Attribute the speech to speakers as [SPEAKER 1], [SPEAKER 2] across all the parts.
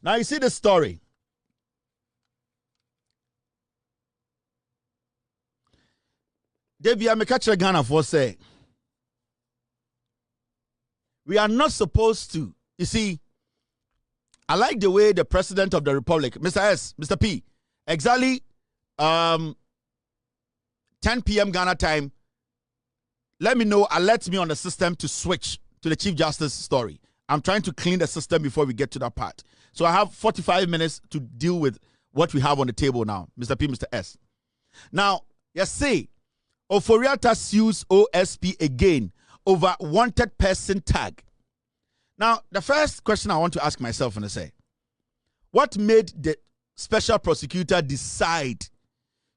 [SPEAKER 1] Now you see the story. Debbie Amekache Ghana for say we are not supposed to. You see, I like the way the President of the Republic, Mr. S, Mr. P, exactly 10 p.m. Ghana time, let me know, alert me on the system to switch to the Chief Justice story. I'm trying to clean the system before we get to that part. So I have 45 minutes to deal with what we have on the table now, Mr. P, Mr. S. Now, you see, Ofori-Atta sues OSP again over wanted person tag. Now, the first question I want to ask myself and say, what made the special prosecutor decide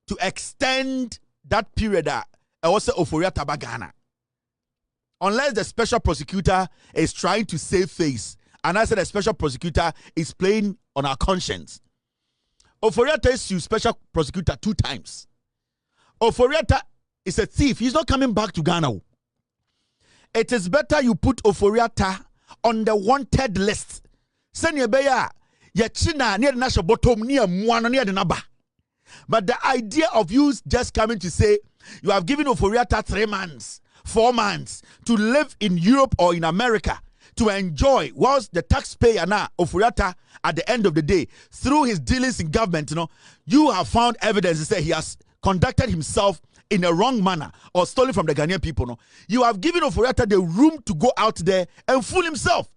[SPEAKER 1] to extend that period also Ofori-Atta Ghana? Unless the special prosecutor is trying to save face, and I said the special prosecutor is playing on our conscience. Ofori-Atta sued special prosecutor 2 times. Ofori-Atta is a thief. He's not coming back to Ghana. It is better you put Ofori-Atta on the wanted list. Send your beya, ya china near the national bottom near one near the naba. But the idea of you just coming to say you have given Ofori-Atta 3 months, 4 months to live in Europe or in America to enjoy, whilst the taxpayer now Ofori-Atta at the end of the day through his dealings in government, you have found evidence to say he has conducted himself in a wrong manner or stolen from the Ghanaian people. No, you have given Ofori-Atta the room to go out there and fool himself.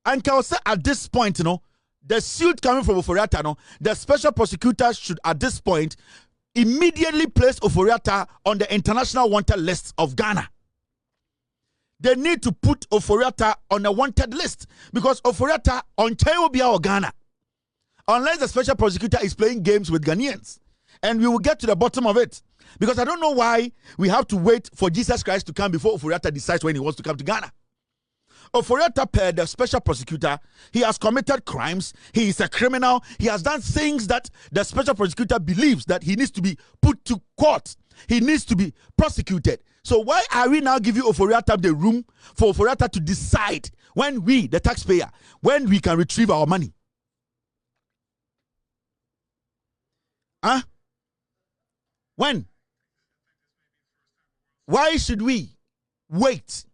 [SPEAKER 1] And can I say at this point, the suit coming from Ofori-Atta, the special prosecutor should at this point immediately place Ofori-Atta on the international wanted list of Ghana. They need to put Ofori-Atta on a wanted list because Ofori-Atta on Chayobia or Ghana, unless the special prosecutor is playing games with Ghanaians. And we will get to the bottom of it. Because I don't know why we have to wait for Jesus Christ to come before Ofori-Atta decides when he wants to come to Ghana. Ofori-Atta, per the special prosecutor, he has committed crimes. He is a criminal. He has done things that the special prosecutor believes that he needs to be put to court. He needs to be prosecuted. So why are we now giving Ofori-Atta the room for Ofori-Atta to decide when we, the taxpayer, when we can retrieve our money? Huh? When? Why should we wait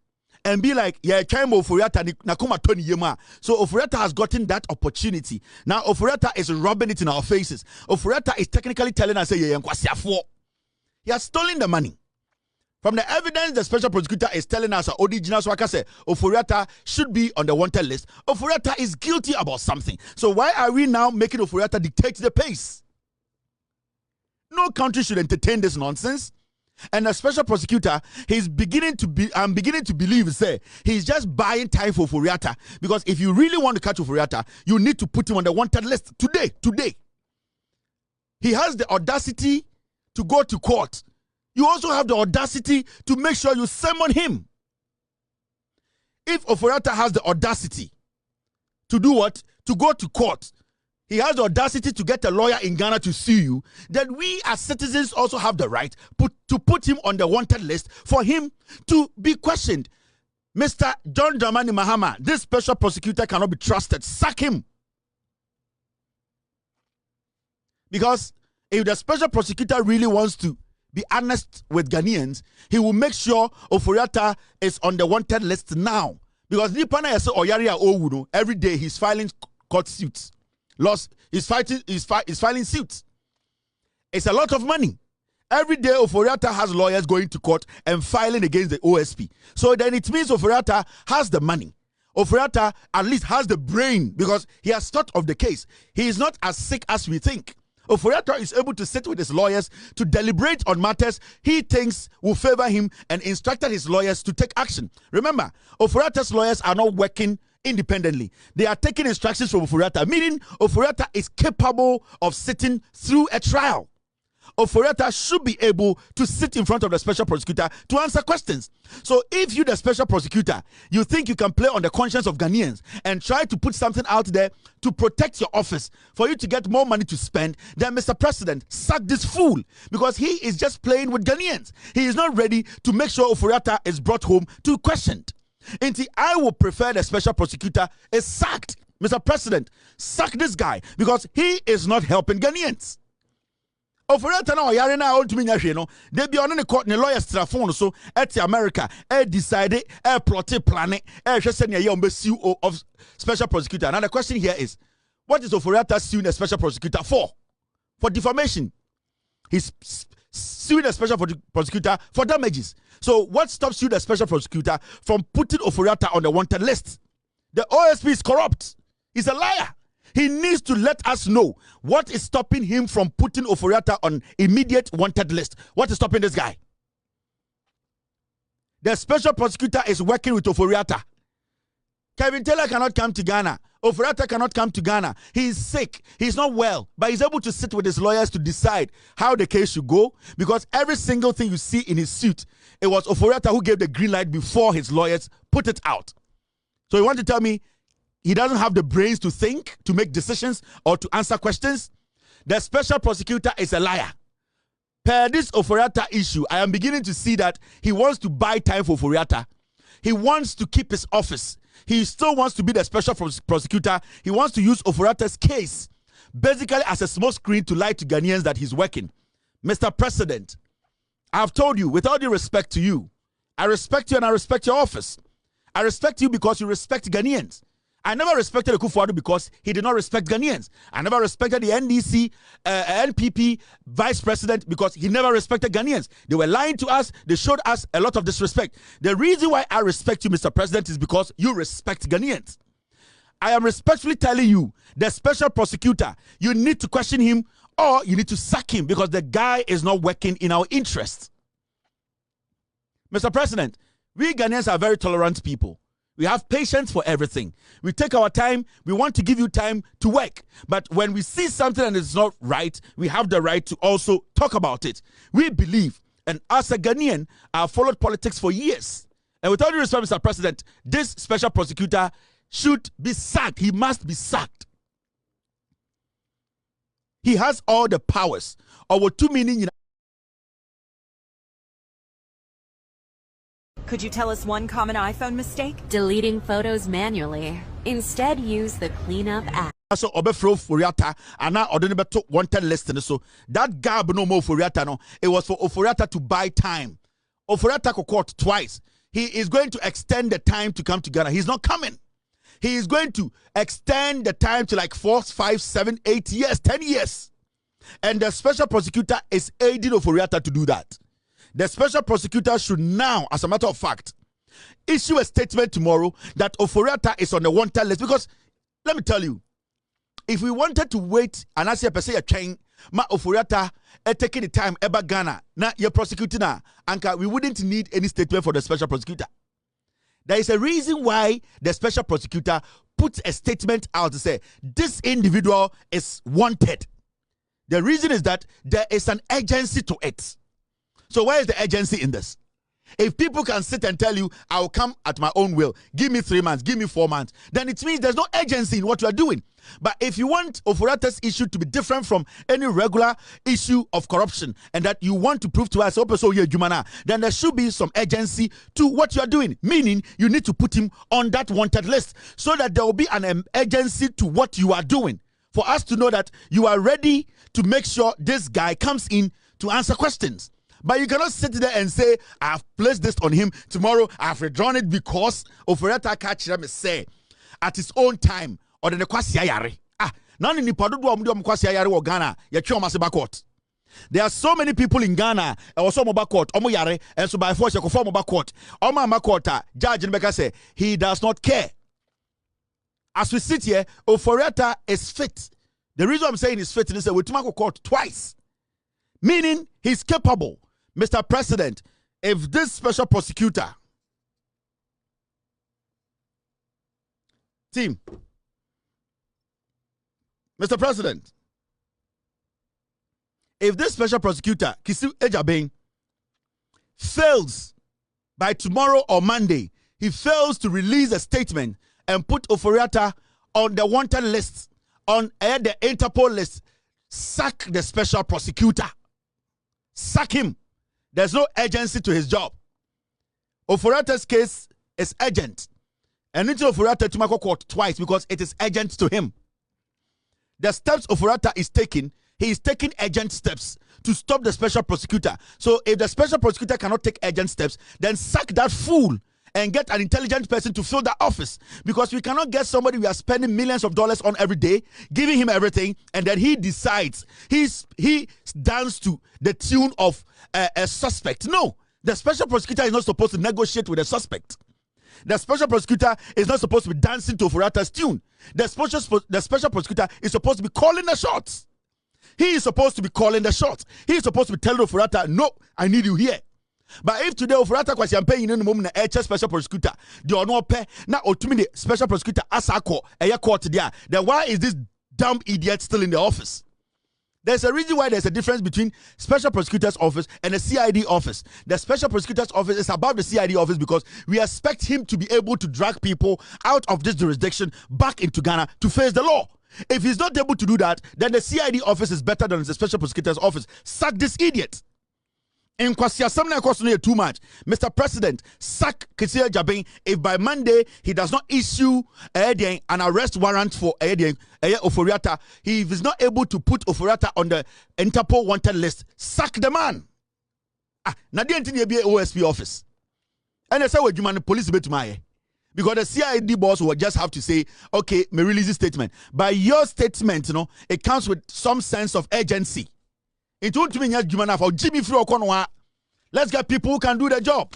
[SPEAKER 1] and be like, yeah, Ofori-Atta nakuma Tony Yema? So Ofori-Atta has gotten that opportunity. Now Ofori-Atta is rubbing it in our faces. Ofori-Atta is technically telling us, he has stolen the money. From the evidence, the special prosecutor is telling us, Ofori-Atta should be on the wanted list. Ofori-Atta is guilty about something. So why are we now making Ofori-Atta dictate the pace? No country should entertain this nonsense. And the special prosecutor, I'm beginning to believe, say, he's just buying time for Ofori-Atta. Because if you really want to catch Ofori-Atta, you need to put him on the wanted list today. He has the audacity to go to court. You also have the audacity to make sure you summon him. If Ofori-Atta has the audacity to do what? To go to court, he has the audacity to get a lawyer in Ghana to sue you, then we as citizens also have the right to put him on the wanted list for him to be questioned. Mr. John Dramani Mahama, this special prosecutor cannot be trusted. Sack him. Because if the special prosecutor really wants to be honest with Ghanaians, he will make sure Ofori-Atta is on the wanted list now. Because every day he's filing court suits. He's filing suits. It's a lot of money. Every day Ofori-Atta has lawyers going to court and filing against the OSP. So then it means Ofori-Atta has the money. Ofori-Atta at least has the brain because he has thought of the case. He is not as sick as we think. Ofori-Atta is able to sit with his lawyers to deliberate on matters he thinks will favor him and instructed his lawyers to take action. Remember, Ofori-Atta's lawyers are not working independently. They are taking instructions from Ofori-Atta, meaning Ofori-Atta is capable of sitting through a trial. Ofori-Atta should be able to sit in front of the special prosecutor to answer questions. So if you, the special prosecutor, you think you can play on the conscience of Ghanaians and try to put something out there to protect your office for you to get more money to spend, then Mr. President, sack this fool because he is just playing with Ghanaians. He is not ready to make sure Ofori-Atta is brought home to questioned. And I would prefer the special prosecutor is sacked. Mr. President, sack this guy because he is not helping Ghanaians. Oforiatta na oyare na ontumi nya hwe no de bi ono ne court ne lawyers trafon so at America decide plot plan hwe se ne ye on be CEO of special prosecutor. Now the question here is, what is Oforiatta suing a special prosecutor for? For defamation. He's suing a special prosecutor for damages. So what stops you, the special prosecutor, from putting Oforiatta on the wanted list? The OSP is corrupt. He's a liar. He needs to let us know what is stopping him from putting Oforiatta on immediate wanted list. What is stopping this guy? The special prosecutor is working with Oforiatta. Kevin Taylor cannot come to Ghana. Oforiatta cannot come to Ghana. He is sick. He's not well. But he's able to sit with his lawyers to decide how the case should go. Because every single thing you see in his suit, it was Oforiatta who gave the green light before his lawyers put it out. So you want to tell me he doesn't have the brains to think, to make decisions, or to answer questions? The special prosecutor is a liar. Per this Oforiatta issue, I am beginning to see that he wants to buy time for Oforiatta. He wants to keep his office. He still wants to be the special prosecutor. He wants to use Oforiatta's case basically as a small screen to lie to Ghanaians that he's working. Mr. President, I've told you, with all due respect to you, I respect you and I respect your office. I respect you because you respect Ghanaians. I never respected Akufo-Addo because he did not respect Ghanaians. I never respected the NDC, NPP vice president because he never respected Ghanaians. They were lying to us. They showed us a lot of disrespect. The reason why I respect you, Mr. President, is because you respect Ghanaians. I am respectfully telling you, the special prosecutor, you need to question him or you need to sack him because the guy is not working in our interests. Mr. President, we Ghanaians are very tolerant people. We have patience for everything. We take our time. We want to give you time to work. But when we see something and it's not right, we have the right to also talk about it. We believe, and as a Ghanaian, I've followed politics for years. And with all due respect, Mr. President, this special prosecutor should be sacked. He must be sacked. He has all the powers. Or what two meaning?
[SPEAKER 2] Could you tell us one common iPhone mistake?
[SPEAKER 3] Deleting photos manually. Instead, use the cleanup app.
[SPEAKER 1] So Obefro Oforiatta and now Odenibeto wanted list. So that gap no more Oforiatta no. It was for Oforiatta to buy time. Oforiatta could court twice. He is going to extend the time to come to Ghana. He's not coming. He is going to extend the time to like 4, 5, 7, 8 years, 10 years. And the special prosecutor is aiding Oforiatta to do that. The special prosecutor should now, as a matter of fact, issue a statement tomorrow that Oforiatta is on the wanted list. Because, let me tell you, if we wanted to wait and I say a train, ma Oforiatta taking the time eba Ghana, na you're prosecuting na, Anka, we wouldn't need any statement for the special prosecutor. There is a reason why the special prosecutor puts a statement out to say this individual is wanted. The reason is that there is an urgency to it. So where is the urgency in this? If people can sit and tell you, I will come at my own will, give me 3 months, give me 4 months, then it means there's no urgency in what you are doing. But if you want Oforiatta's issue to be different from any regular issue of corruption and that you want to prove to us, then there should be some urgency to what you are doing. Meaning, you need to put him on that wanted list so that there will be an urgency to what you are doing. For us to know that you are ready to make sure this guy comes in to answer questions. But you cannot sit there and say, I've placed this on him. Tomorrow, I've withdrawn it because Oforiatta catch them say at his own time. Or the kwasi ayare. Now in the kwasi ayare wo Ghana, court. There are so many people in Ghana, also mobile court, omo yare, and so by force you conform mobile court. Oma court, Judge Nbeka say he does not care. As we sit here, Oforiatta is fit. The reason I'm saying he's fit is that we took court twice. Meaning he's capable. Mr. President, if this special prosecutor team, Mr. President, if this special prosecutor, Kisu Ejabeng, fails by tomorrow or Monday, he fails to release a statement and put Oforiatta on the wanted list, on the Interpol list, sack the special prosecutor. Sack him. There's no urgency to his job. Oforiatta's case is urgent. And into Oforiatta to my court twice because it is urgent to him. The steps Oforiatta is taking, he is taking urgent steps to stop the special prosecutor. So if the special prosecutor cannot take urgent steps, then sack that fool and get an intelligent person to fill that office. Because we cannot get somebody we are spending millions of dollars on every day, giving him everything, and then he decides. He dance to the tune of a suspect. No, the special prosecutor is not supposed to negotiate with a suspect. The special prosecutor is not supposed to be dancing to Oforiatta's tune. The special prosecutor is supposed to be calling the shots. He is supposed to be calling the shots. He is supposed to be telling Oforiatta, no, I need you here. But if today Oforiatta was campaigning in the moment na special prosecutor, the ono pe na otumi the special prosecutor asako eye court there, then why is this dumb idiot still in the office? There's a reason why there's a difference between special prosecutor's office and the CID office. The special prosecutor's office is above the CID office because we expect him to be able to drag people out of this jurisdiction back into Ghana to face the law. If he's not able to do that, then the CID office is better than the special prosecutor's office. Sack this idiot. In Kwasia Samna Kwasune too much. Mr. President, sack Kesia Jabin if by Monday he does not issue an arrest warrant for Oforiatta. He is not able to put Oforiatta on the Interpol wanted list. Sack the man. Nadia Ntini be OSP office. And I say what you man police bet my because the CID boss will just have to say, okay, may release this statement. By your statement, it comes with some sense of urgency. It won't mean for Jimmy Free Okonwa. Let's get people who can do the job.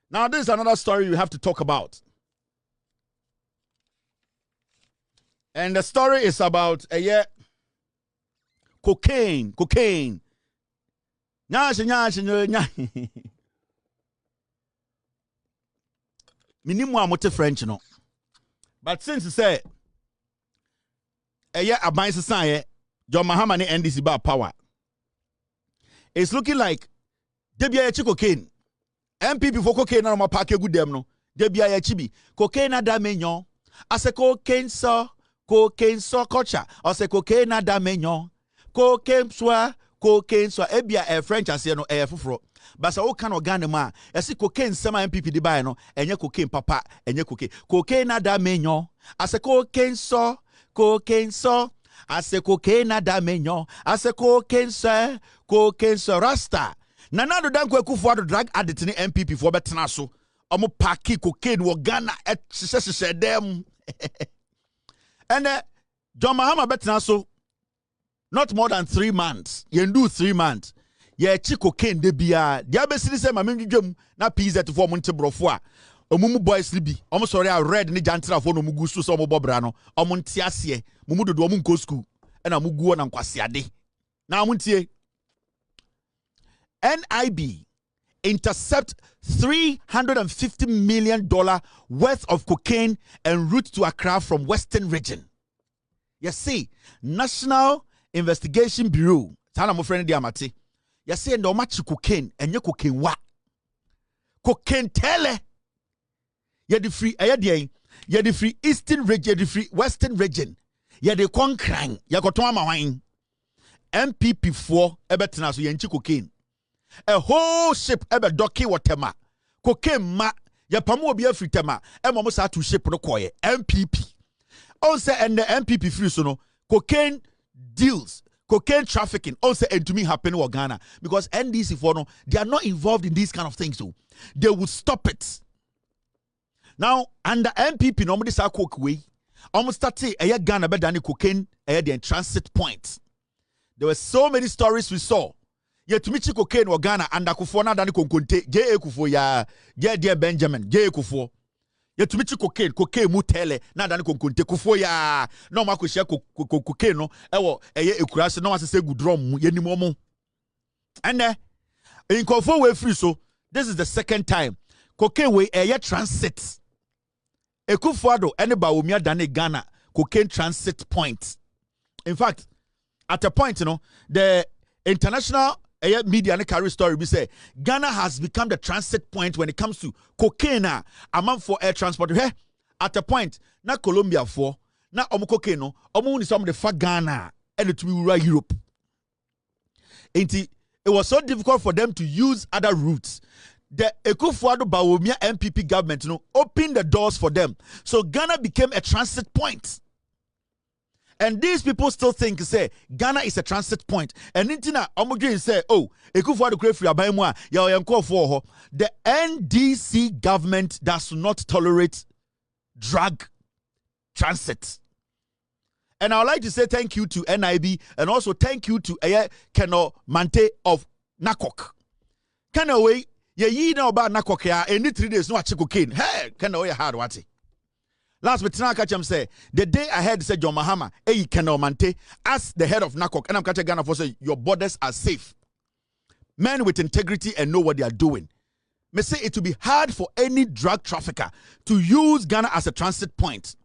[SPEAKER 1] Now, this is another story we have to talk about. And the story is about cocaine. Minimum French, no. But since you say Aban Sasanye, John Mahama and NDC bar power. It's looking like Debia cocaine. MP for cocaine na ma pack good dem no. Debia chibi. Cocaine na da menyon. Ase cocaine so culture. Ase cocaine na da menyon. Cocaine so ebia e French ase no e fufuro. Basa o kan organ ma. Ese cocaine sama MPP di buy no. Enye cocaine papa, enye cocaine. Cocaine na da menyon. Ase cocaine so ase cocaine na da menyon ase cocaine so rasta nana do dan Akufo do drug addict ni MPP for betena so omo party cocaine wo Ghana hye dem and John Mahama betena so not more than 3 months yen do 3 months ye chi cocaine de bia dia besiri se ma menwedwam na PZ for monte brofo a omumu boys libi omo sorry a red ni jantra for no mugu so omo bobra no omo ntia ase mumu dodo omo nko school na mugu na nkwasiade na amuntie NIB intercept $350 million worth of cocaine en route to Accra from Western region. You see, National Investigation Bureau tana mo friend di amate. You see ndo machi cocaine enye cocaine wa cocaine tele. Ye the free Eastern region, the free Western region. Ye the concran, ye koton ama wan. MPP4 ebetena so ye nchi cocaine. A whole ship ebe doki watema. Cocaine ma ye pamu obi afritema. E mo sa to ship no koye MPP. Also and the MPP free so no cocaine deals, cocaine trafficking also and to me happen in Ghana because NDC for no they are not involved in these kind of things so they would stop it. Now, under MPP, normally say coke way. Almost started a Ghana better than cocaine the transit point. There were so many stories we saw. Yet to meet cocaine or Ghana and Akufo na than Konkonte, J. Akufo ya, J. Benjamin, J. Akufo. Yet to meet cocaine mutele, na than Konkonte, Kufo ya, no Makushia cocaine, no, a crash, no as I say good drum, Yenimomo. And in Kofo way free so, this is the second time. Cocaine way a transit. Ekufuado anybody umia dane Ghana cocaine transit point. In fact, at a point, the international media and carry story we say Ghana has become the transit point when it comes to cocaine amount for air transport. Hey, at a point, na Colombia for na cocaine ni some of the far Ghana and to be Europe. It was so difficult for them to use other routes. the Ekufuado Bawumia MPP government opened the doors for them. So Ghana became a transit point. And these people still think, say, Ghana is a transit point. And Intina, Omogin say, oh, Ekufuado Krefri Abaimwa, Yaoyanko for the NDC government does not tolerate drug transit. And I would like to say thank you to NIB and also thank you to Keno Mante of Nakok. Keno way, ye know about Nakok ya, and 3 days no achi cocaine. Hey, Keno way hard wati. Last but not catch him say the day I heard said John Mahama, Keno Mante, as the head of Nakok, and I'm catching Ghana for say your borders are safe. Men with integrity and know what they are doing. May say it will be hard for any drug trafficker to use Ghana as a transit point.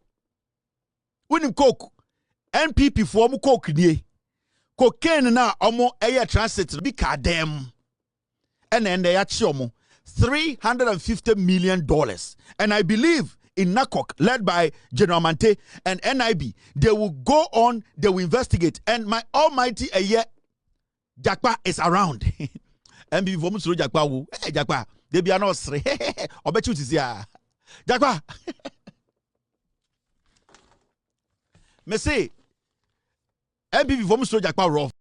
[SPEAKER 1] When him coke. NPP for mu coke nie cocaine na omo air transit bi ka dem and then they achi $350 million, and I believe in Nakok led by General Mante and NIB they will go on, they will investigate, and my almighty Jakpa is around. NPP for mu suru Jakpa wo Jakpa they be no sre obechu tisia Jakpa me say MPP for Mr. Jakpa rough.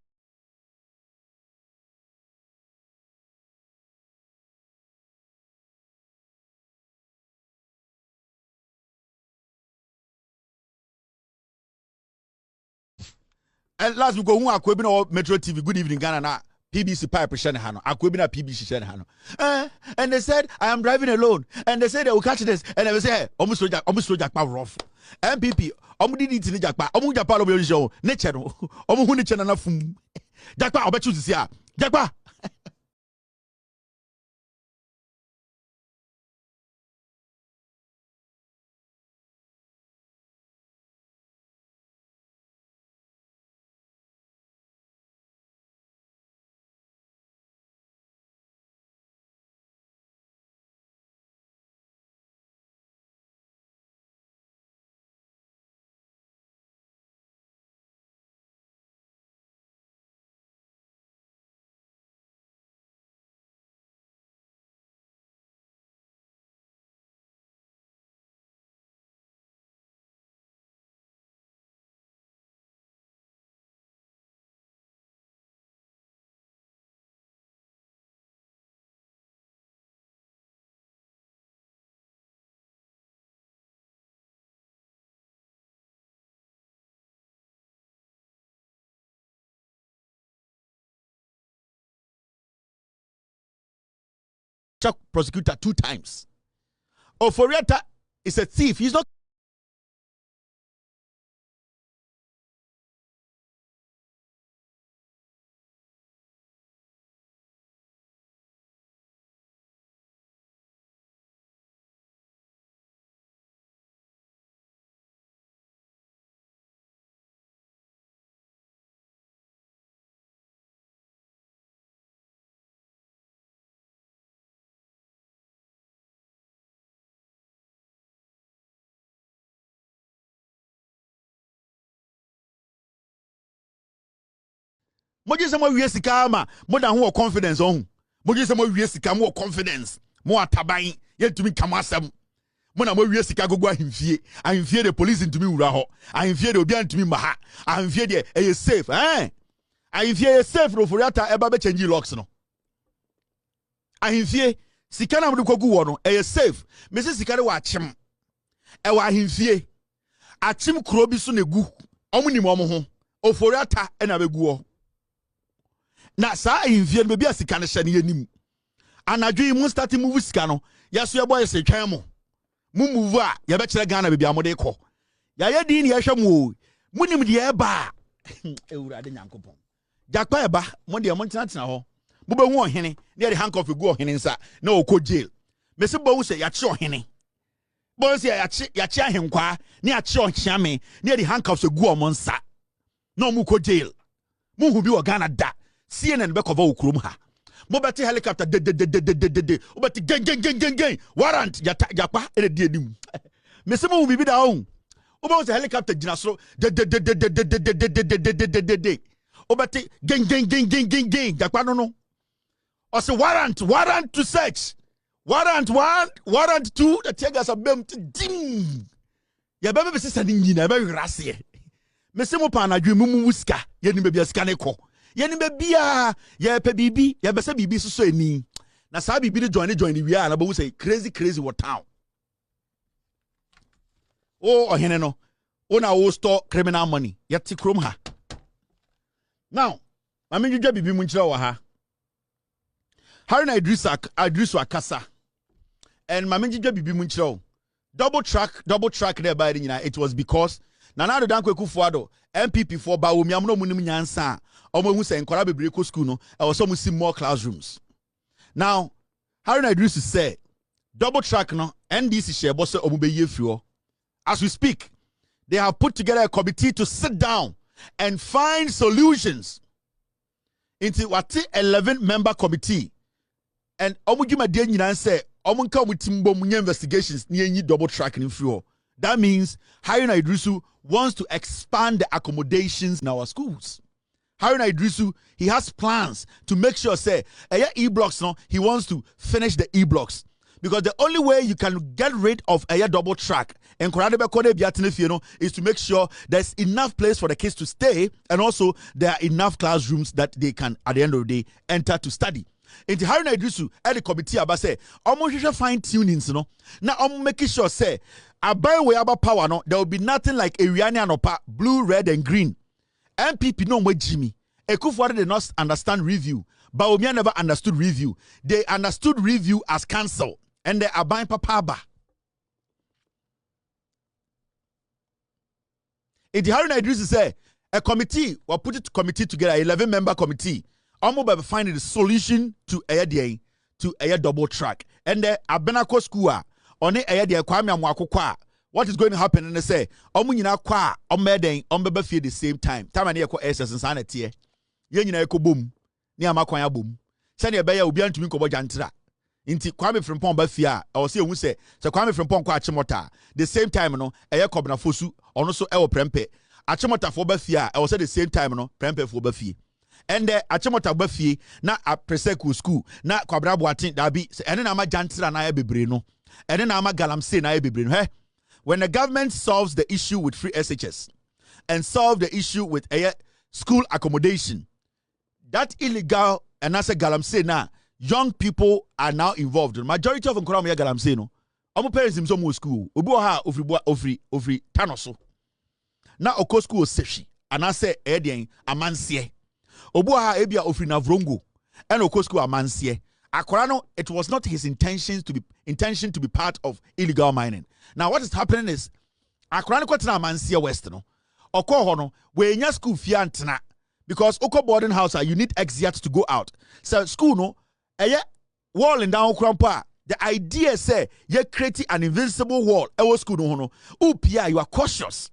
[SPEAKER 1] And last we go who Metro TV. Good evening, Ghana. Na PBC pipe hano. Akwebina PBC hano. And they said I am driving alone. And they said they will catch this. And they will say, hey, almost Jakpa rough. MPP. Omu di tini Jakpa. Omu Jakpa lo be show. Nature no. Omu hu nature na fum. Jakpa obechu sisia. Jakpa. Prosecutor 2 times. Oforiatta is a thief. He's not. Moji se mo wie sika ma mo da ho confidence on. Moji se mo wie sika mo confidence. Mo ataban yetumi kamasem. Mo na mo wie sika gogo ahimfie. Ahimfie the police ntumi wura ho. Ahimfie the obi antumi maha. Ahimfie the e safe. Ahimfie e safe no Oforiatta eba be change locks no. Ahimfie sika na mo kogu wo no e safe. Me se sika de wa achim. E wa ahimfie. Achim kuro bi so na gu. Omo nim omo ho. Oforiatta e na begu wo. Na sa ahimfie no be sika ne hye ne yanim. Anadwo mu start move sika no. Yeso ye boy se twan mo. Mu move a ye be kire Ghana bibia mo de kɔ. Ya ye din ye hwɛ mo. Munim de ye ba. Ewurade Nyankopɔn. Jakpa eba mo de mo ntena tena hɔ. Mo be hu ohene, ne de handcuff gu ohene nsa na okɔ jail. Me se bo hu se ya kye ohene. Bo se ya kye ahenkwa, ne ya kye ohiame, ne de handcuffs gu o mo nsa. Na mo kɔ jail. Mo hu bi wo Ghana da. CNN be cover ukrum ha. Mo beti helicopter de. O beti gen. Warrant Jakpa e de anim. Me se mo bibi da on. O be helicopter gina so de. O beti gen. Jakpa no. O se warrant to search. Warrant 1, warrant 2, the tigers are bem ding. Ya bebe be sisa ni nyina be rase. Mese mo pa na dwe mumu wuska, ye ni be ska ne ko. Ye ni be bia, ye pe bibi, ye be se bibi so eni. Na sa bibi ni join wi a na bo say crazy what town. Oh ohene no. O na wo store criminal money. Ye ti krom ha. Now, mame dwedwa bibi mu nkyere wa ha. Haruna Idrisu Akasa. And mame dwedwa bibi mu nkyere. Double track there by the it was because Nana Addo Dankwa Akufo-Addo MPP for ba omi amno munim nyansa omo hu say nkora bebre ko school no e was some see more classrooms. Now Haruna Idrisu say double track no NDC share boss omo be yefio. As we speak, they have put together a committee to sit down and find solutions into what 11-member committee. And omujuma de nyina say omunka mutimbo munye investigations ni double track in fuel. That means Haruna Idrisu wants to expand the accommodations in our schools. Haruna Idrisu, he has plans to make sure say e-blocks no, he wants to finish the e-blocks. Because the only way you can get rid of a double track and is to make sure there's enough place for the kids to stay and also there are enough classrooms that they can at the end of the day enter to study. In the Haruna Idrisu at the committee about say almost fine tunings no now I'm making sure say abai we about power no there will be nothing like Ariane Anopa blue, red and green. MPP no more Jimmy. Akufo-Addo did not understand review. Bawumia never understood review. They understood review as cancel. And they are buying papa. In the Haruna Idrisu say a committee will put it committee together, 11-member committee. Almost by finding the solution to a double track. And the Abenako school on it Kwame Amwako. What is going to happen? And they say, Omunyina kwa omeden ombebe feel the same time. Time and echo SS and sanity. Yenyina echo boom. Ni amakwanya boom. Send your bear will be to me kobo jantra. Inti Kwame Frimpong Bafia, or say who say, so Kwame Frimpong kwa Achimota. The same time, no, Eya Kobna Fosu, or no so El Prempe. Achimota for Bafia, I was at the same time, no, Prempe for Bafi. And the Achimota Bafi, na a Preseku school, na Kwabra Boatin, Dabi, and then I'm a Jantra and I be brino. And then I'm a Galamse and I be brino. Hey, when the government solves the issue with free SHS and solve the issue with a school accommodation, that illegal and as a Galamse na. Young people are now involved. The majority of them come here galamse no. Omo parents im some school. Obi ha ofri tanoso. Na oko school sefi. Ana say den amansie. Obi ha ebia ofri navrongo. And oko school amansie. Akwara no, it was not his intention to be part of illegal mining. Now what is happening is Akwara no kwatena amansie west no. Oko ho no we nya school fie antena because oko boarding house you need exit to go out. So school no wall in down crampa. The idea say you create an invincible wall. School no. You are cautious.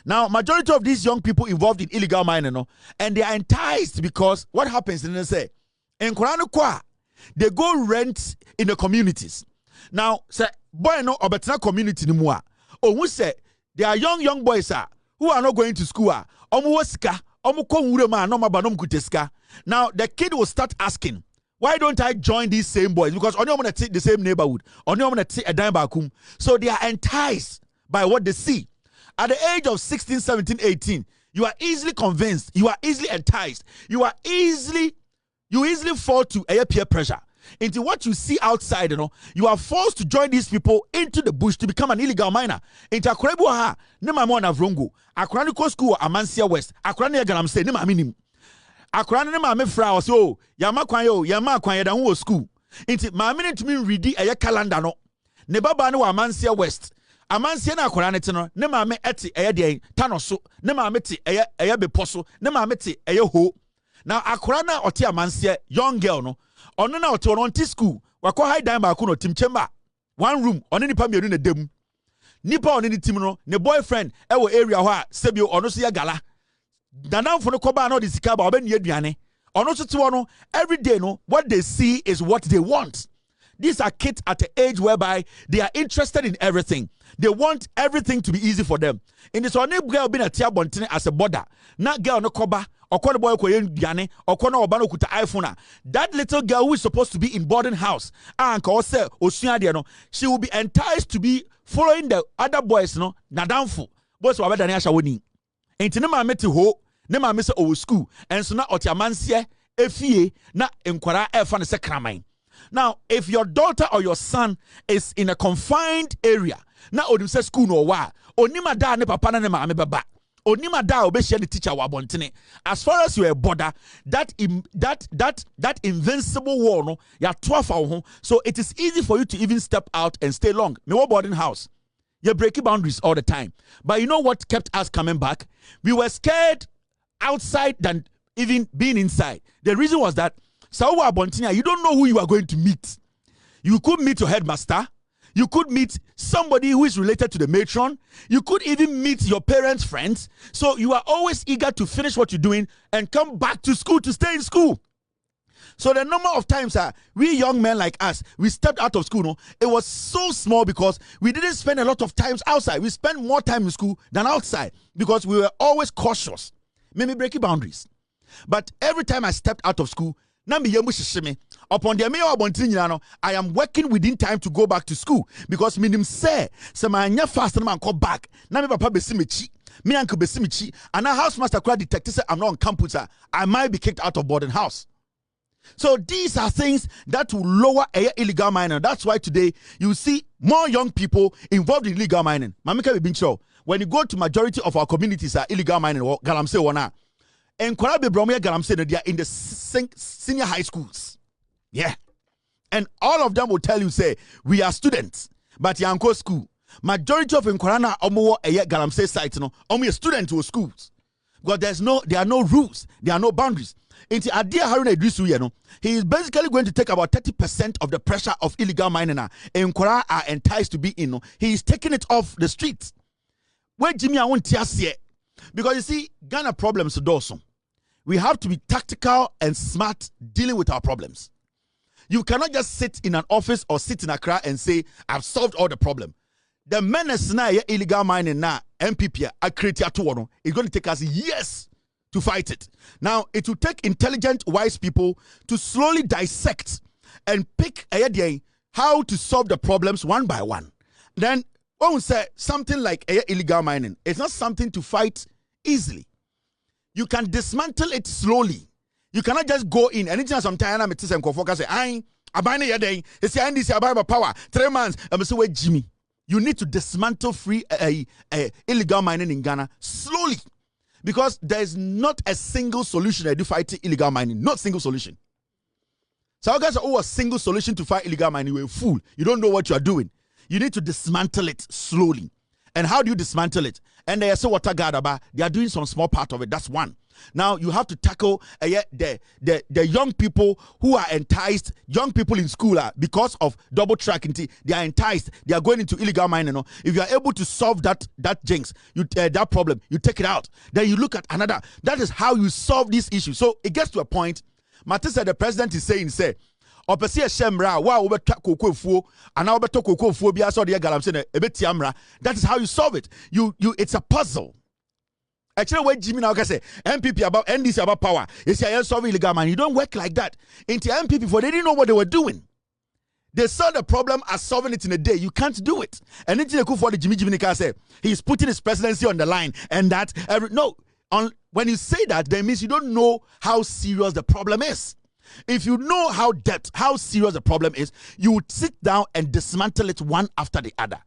[SPEAKER 1] Now, majority of these young people involved in illegal mining, no, and they are enticed because what happens? And they say, in Koranukwa, they go rent in the communities. Now, say boy no obetina community ni mua. Oh, who say there are young boys who are not going to school. Omuweska, omukon urema no mabanom kuteska. Now the kid will start asking, why don't I join these same boys? Because only I'm going to take the same neighborhood. Only I'm going to take a dime bakum. So they are enticed by what they see. At the age of 16, 17, 18, you are easily convinced. You are easily enticed. You easily fall to a peer pressure. Into what you see outside, you are forced to join these people into the bush to become an illegal miner. Into Akrebu ha, nema mo na vrongo. Akrani ko school Amansia West. Akrani Galamse nema minim. Akrani ne maame fra o so yama kwan yeda ho school nti maame ne tumi ready eye calendar no ne baba ne wa Amansia West Amansia na akrani te no ne maame ete eye de tano so ne maame te eye bepo so ne maame te eye ho na akrani na ote Amansia young girl no ono na ote on school wakọ high dime ba ko no team chamber one room ono nipa mienu na dem nipa ono ni team no ne boyfriend e wo area ho a sebio ono so ya gala Danam for the Koba no the Sikaba Ben Yediane. Or no, every day, no, what they see is what they want. These are kids at the age whereby they are interested in everything. They want everything to be easy for them. In this one, girl being a tia bontine as a border. Not girl no Koba Okwa boy ko yane, okwa na oba no kuta iPhone. That little girl who is supposed to be in boarding house, anka o se osua de no, she will be enticed to be following the other boys no, nadamfo. Boys wa beda ne ahya woni. Enti ne ma meti ho, ne ma me se o school, enso na otiamanse efie na enkwara efa ne se kraman. Now, if your daughter or your son is in a confined area, na odim se school no wa, onima da ne papa na ne ma me beba. Onima da obeshia the teacher wa bontene. As far as you are border, that invincible wall no, ya 12 ho. So it is easy for you to even step out and stay long. Me wa boarding house. You're breaking boundaries all the time. But you know what kept us coming back? We were scared outside than even being inside. The reason was that Sawa Bontina, you don't know who you are going to meet. You could meet your headmaster. You could meet somebody who is related to the matron. You could even meet your parents' friends. So you are always eager to finish what you're doing and come back to school to stay in school. So the number of times we young men like us, we stepped out of school, no, it was so small because we didn't spend a lot of times outside. We spent more time in school than outside because we were always cautious. Maybe breaking boundaries. But every time I stepped out of school, upon the I am working within time to go back to school because minim say my fast man come back. Na me papa besimichi, me uncle besimichi, and a housemaster could detect say I'm not on campus. I might be kicked out of boarding house. So these are things that will lower illegal mining. That's why today you see more young people involved in illegal mining. When you go to majority of our communities are illegal mining or galamse wana. And Kwarabe Bromia Galamse, they are in the senior high schools. Yeah. And all of them will tell you, say, we are students, but Yanko school. Majority of Nkorana Omo Galamse sites, no, only a student to schools. Because there are no rules, there are no boundaries. Into Adia Haruna Idrisu, you know, he is basically going to take about 30% of the pressure of illegal mining. And Nkora are enticed to be in. No? He is taking it off the streets. Where Jimmy I want to because you see, Ghana problems Dawson. We have to be tactical and smart dealing with our problems. You cannot just sit in an office or sit in Accra and say, I've solved all the problem. The menace na illegal mining na MPP a create it's going to take us years to fight it. Now, it will take intelligent, wise people to slowly dissect and pick how to solve the problems one by one. Then, when we say something like illegal mining, it's not something to fight easily. You can dismantle it slowly. You cannot just go in. Anything sometimes I'm saying, I buy it day. It's the power. 3 months. I'm saying, wait, Jimmy. You need to dismantle free illegal mining in Ghana slowly, because there is not a single solution to fight illegal mining. Not single solution. So you guys are a single solution to fight illegal mining. You're a fool. You don't know what you are doing. You need to dismantle it slowly. And how do you dismantle it? And they say water gadaba. They are doing some small part of it. That's one. Now you have to tackle the young people who are enticed. Young people in school are, because of double tracking, they are enticed. They are going into illegal mining. No? If you are able to solve that jinx, that problem, you take it out. Then you look at another. That is how you solve this issue. So it gets to a point. Matthew said the president is saying, say, opesi shemra wa obeta kokofuo ana obeto kokofuo bia so de galamse na ebetiamra. That is how you solve it. You it's a puzzle. Actually, when Jimmy now can say MPP about NDC about power, it's a solve illegal man. You don't work like that. Into MPP for they didn't know what they were doing. They saw the problem as solving it in a day. You can't do it. And it's for the Jimmy can say he's putting his presidency on the line, and that when you say that, that means you don't know how serious the problem is. If you know how serious the problem is, you would sit down and dismantle it one after the other.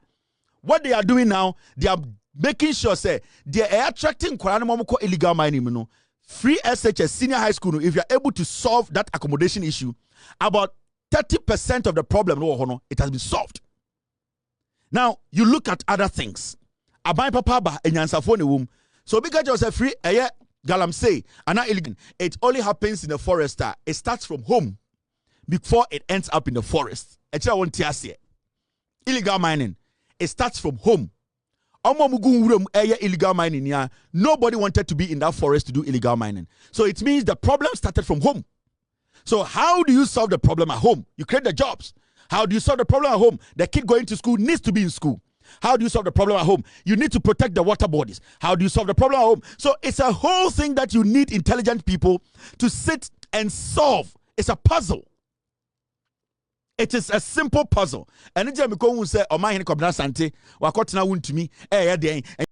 [SPEAKER 1] What they are doing now, they are making sure say they are attracting illegal mining. Free SHS senior high school. If you are able to solve that accommodation issue, about 30% of the problem it has been solved. Now you look at other things. Abai papa ba enyansafo ne wom. So because you say free galamsey and not illegal. It only happens in the forest. It starts from home before it ends up in the forest. Illegal mining. It starts from home. Illegal mining. Nobody wanted to be in that forest to do illegal mining. So it means the problem started from home. So how do you solve the problem at home? You create the jobs. How do you solve the problem at home? The kid going to school needs to be in school. How do you solve the problem at home? You need to protect the water bodies. How do you solve the problem at home? So it's a whole thing that you need intelligent people to sit and solve. It's a puzzle. It is a simple puzzle. And it's a say, "Oh my, Kobna Sante, wakotna wuntumi,